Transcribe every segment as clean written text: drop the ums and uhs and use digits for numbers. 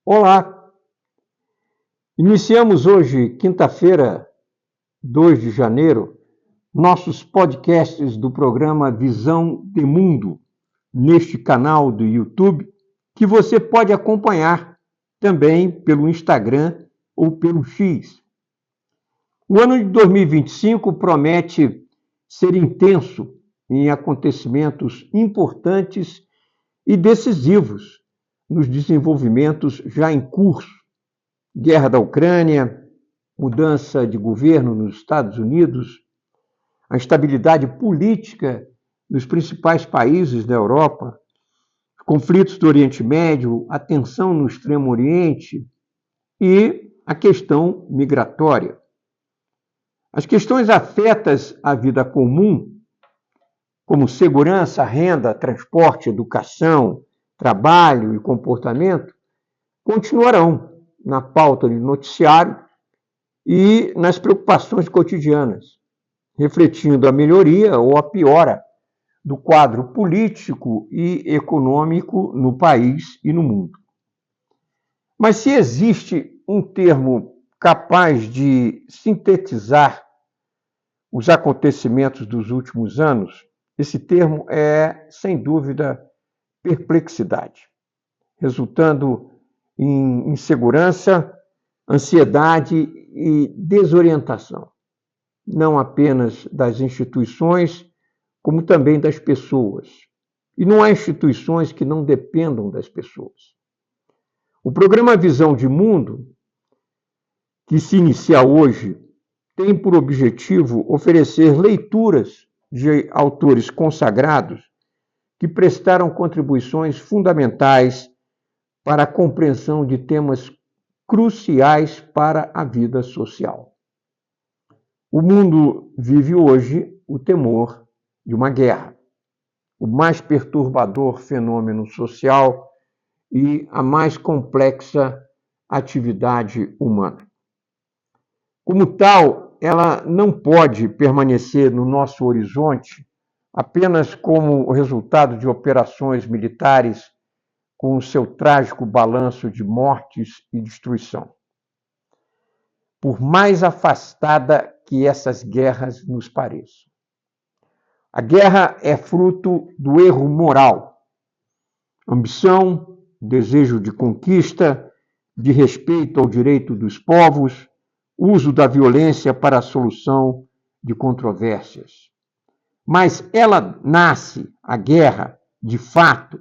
Olá! Iniciamos hoje, quinta-feira, 2 de janeiro, nossos podcasts do programa Visão de Mundo, neste canal do YouTube, que você pode acompanhar também pelo Instagram ou pelo X. O ano de 2025 promete ser intenso em acontecimentos importantes e decisivos nos desenvolvimentos já em curso. Guerra da Ucrânia, mudança de governo nos Estados Unidos, a instabilidade política nos principais países da Europa, conflitos do Oriente Médio, a tensão no Extremo Oriente e a questão migratória. As questões afetas à vida comum, como segurança, renda, transporte, educação, trabalho e comportamento, continuarão na pauta de noticiário e nas preocupações cotidianas, refletindo a melhoria ou a piora do quadro político e econômico no país e no mundo. Mas se existe um termo capaz de sintetizar os acontecimentos dos últimos anos, esse termo é, sem dúvida, perplexidade, resultando em insegurança, ansiedade e desorientação, não apenas das instituições, como também das pessoas. E não há instituições que não dependam das pessoas. O programa Visão de Mundo, que se inicia hoje, tem por objetivo oferecer leituras de autores consagrados que prestaram contribuições fundamentais para a compreensão de temas cruciais para a vida social. O mundo vive hoje o temor de uma guerra, o mais perturbador fenômeno social e a mais complexa atividade humana. Como tal, ela não pode permanecer no nosso horizonte apenas como resultado de operações militares com o seu trágico balanço de mortes e destruição. Por mais afastada que essas guerras nos pareçam. A guerra é fruto do erro moral, ambição, desejo de conquista, de respeito ao direito dos povos, uso da violência para a solução de controvérsias. Mas ela nasce, a guerra, de fato,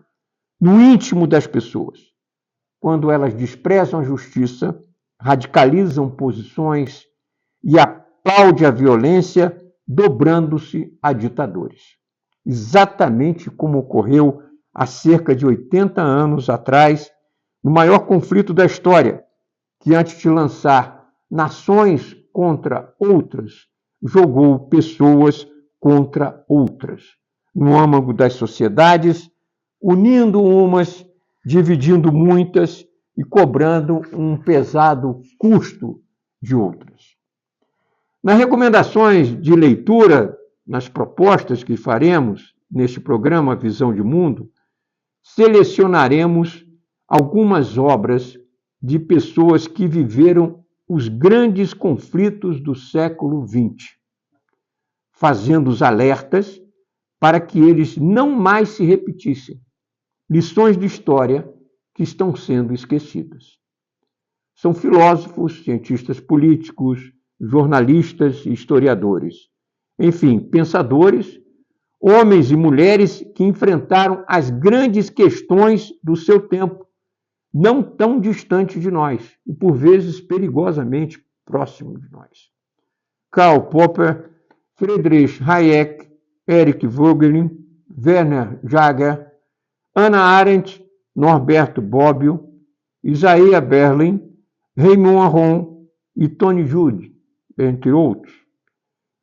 no íntimo das pessoas, quando elas desprezam a justiça, radicalizam posições e aplaudem a violência, dobrando-se a ditadores. Exatamente como ocorreu há cerca de 80 anos atrás, no maior conflito da história, que antes de lançar nações contra outras, jogou pessoas contra outras, no âmago das sociedades, unindo umas, dividindo muitas e cobrando um pesado custo de outras. Nas recomendações de leitura, nas propostas que faremos neste programa Visão de Mundo, selecionaremos algumas obras de pessoas que viveram os grandes conflitos do século XX, fazendo os alertas para que eles não mais se repetissem. Lições de história que estão sendo esquecidas. São filósofos, cientistas políticos, jornalistas e historiadores. Enfim, pensadores, homens e mulheres que enfrentaram as grandes questões do seu tempo, não tão distante de nós e, por vezes, perigosamente próximo de nós. Karl Popper, Friedrich Hayek, Eric Voegelin, Werner Jaeger, Hannah Arendt, Norberto Bobbio, Isaiah Berlin, Raymond Aron e Tony Judt, entre outros.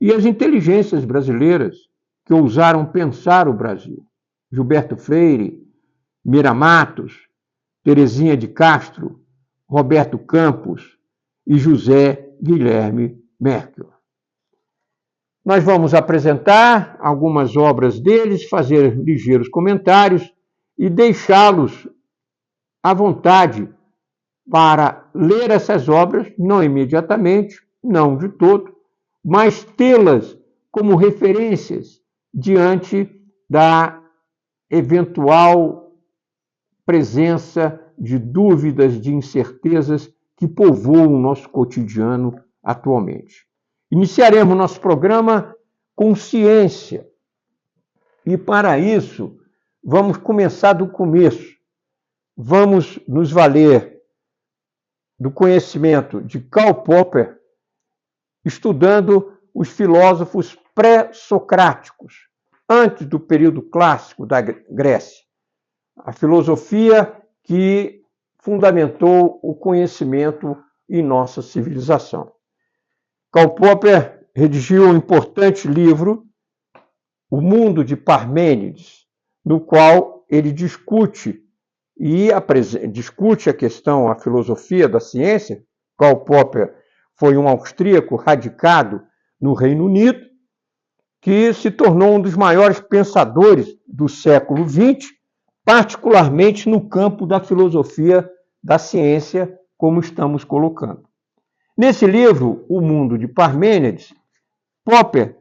E as inteligências brasileiras que ousaram pensar o Brasil. Gilberto Freire, Mira Matos, Terezinha de Castro, Roberto Campos e José Guilherme Merkel. Nós vamos apresentar algumas obras deles, fazer ligeiros comentários e deixá-los à vontade para ler essas obras, não imediatamente, não de todo, mas tê-las como referências diante da eventual presença de dúvidas, de incertezas que povoam o nosso cotidiano atualmente. Iniciaremos nosso programa com ciência. E, para isso, vamos começar do começo. Vamos nos valer do conhecimento de Karl Popper, estudando os filósofos pré-socráticos, antes do período clássico da Grécia. A filosofia que fundamentou o conhecimento em nossa civilização. Karl Popper redigiu um importante livro, O Mundo de Parmênides, no qual ele discute a questão, a filosofia da ciência. Karl Popper foi um austríaco radicado no Reino Unido, que se tornou um dos maiores pensadores do século XX, particularmente no campo da filosofia da ciência, como estamos colocando. Nesse livro, O Mundo de Parmênides, Popper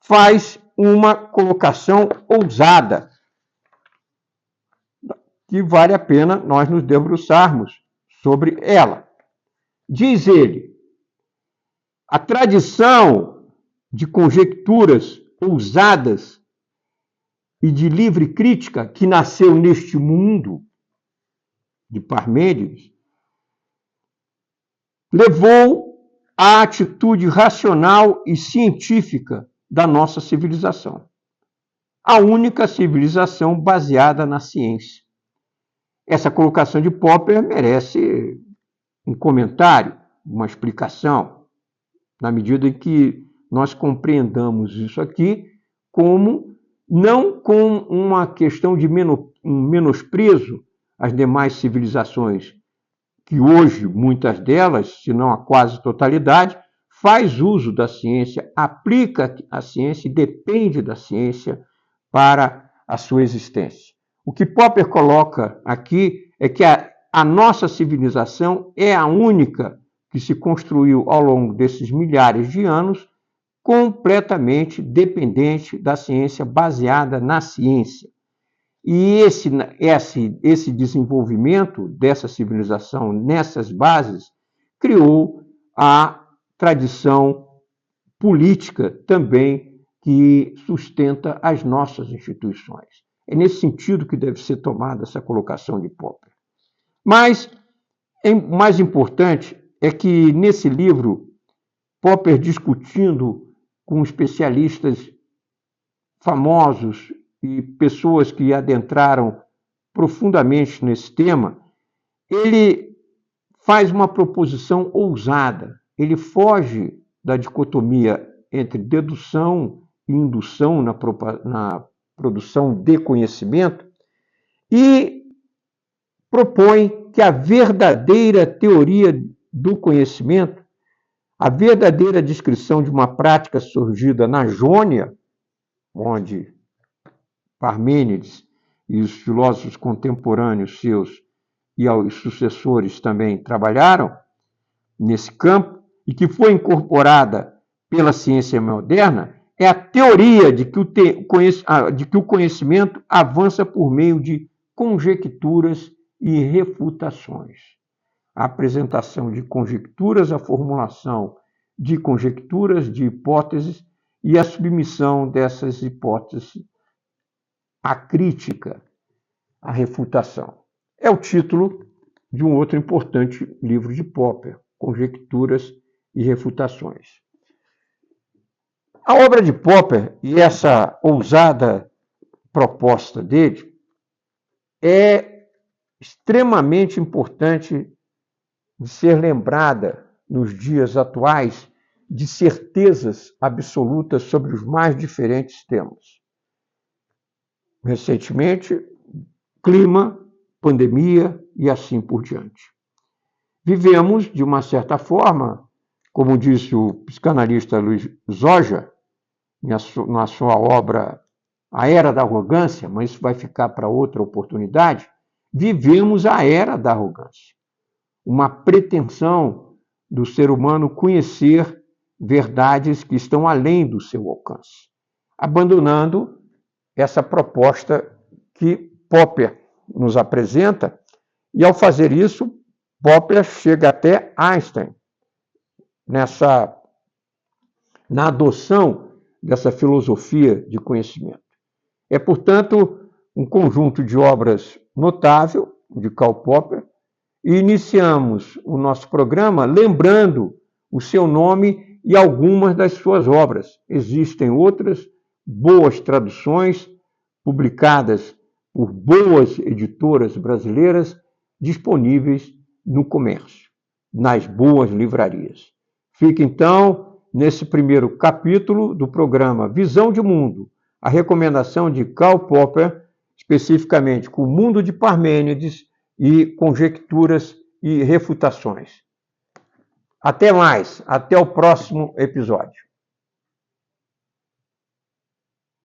faz uma colocação ousada, que vale a pena nós nos debruçarmos sobre ela. Diz ele: a tradição de conjecturas ousadas e de livre crítica que nasceu neste mundo de Parmênides levou à atitude racional e científica da nossa civilização. A única civilização baseada na ciência. Essa colocação de Popper merece um comentário, uma explicação, na medida em que nós compreendamos isso aqui como não com uma questão de menosprezo às demais civilizações, que hoje, muitas delas, se não a quase totalidade, faz uso da ciência, aplica a ciência e depende da ciência para a sua existência. O que Popper coloca aqui é que a nossa civilização é a única que se construiu ao longo desses milhares de anos completamente dependente da ciência, baseada na ciência. E esse desenvolvimento dessa civilização nessas bases criou a tradição política também que sustenta as nossas instituições. É nesse sentido que deve ser tomada essa colocação de Popper. Mas, o mais importante é que, nesse livro, Popper, discutindo com especialistas famosos e pessoas que adentraram profundamente nesse tema, ele faz uma proposição ousada. Ele foge da dicotomia entre dedução e indução na produção de conhecimento e propõe que a verdadeira teoria do conhecimento, a verdadeira descrição de uma prática surgida na Jônia, onde Parmênides e os filósofos contemporâneos seus e os sucessores também trabalharam nesse campo, e que foi incorporada pela ciência moderna, é a teoria de que o conhecimento avança por meio de conjecturas e refutações. A apresentação de conjecturas, a formulação de conjecturas, de hipóteses, e a submissão dessas hipóteses à crítica, à refutação. É o título de um outro importante livro de Popper, Conjecturas e Refutações. A obra de Popper e essa ousada proposta dele é extremamente importante de ser lembrada nos dias atuais de certezas absolutas sobre os mais diferentes temas. Recentemente, clima, pandemia e assim por diante. Vivemos, de uma certa forma, como disse o psicanalista Luiz Zoja, na sua obra A Era da Arrogância, mas isso vai ficar para outra oportunidade, vivemos a era da arrogância. uma pretensão do ser humano conhecer verdades que estão além do seu alcance, abandonando essa proposta que Popper nos apresenta, e ao fazer isso, Popper chega até Einstein na adoção dessa filosofia de conhecimento. É, portanto, um conjunto de obras notável de Karl Popper, e iniciamos o nosso programa lembrando o seu nome e algumas das suas obras. Existem outras boas traduções publicadas por boas editoras brasileiras disponíveis no comércio, nas boas livrarias. Fica então, nesse primeiro capítulo do programa Visão de Mundo, a recomendação de Karl Popper, especificamente com o mundo de Parmênides e conjecturas e refutações. Até mais, até o próximo episódio.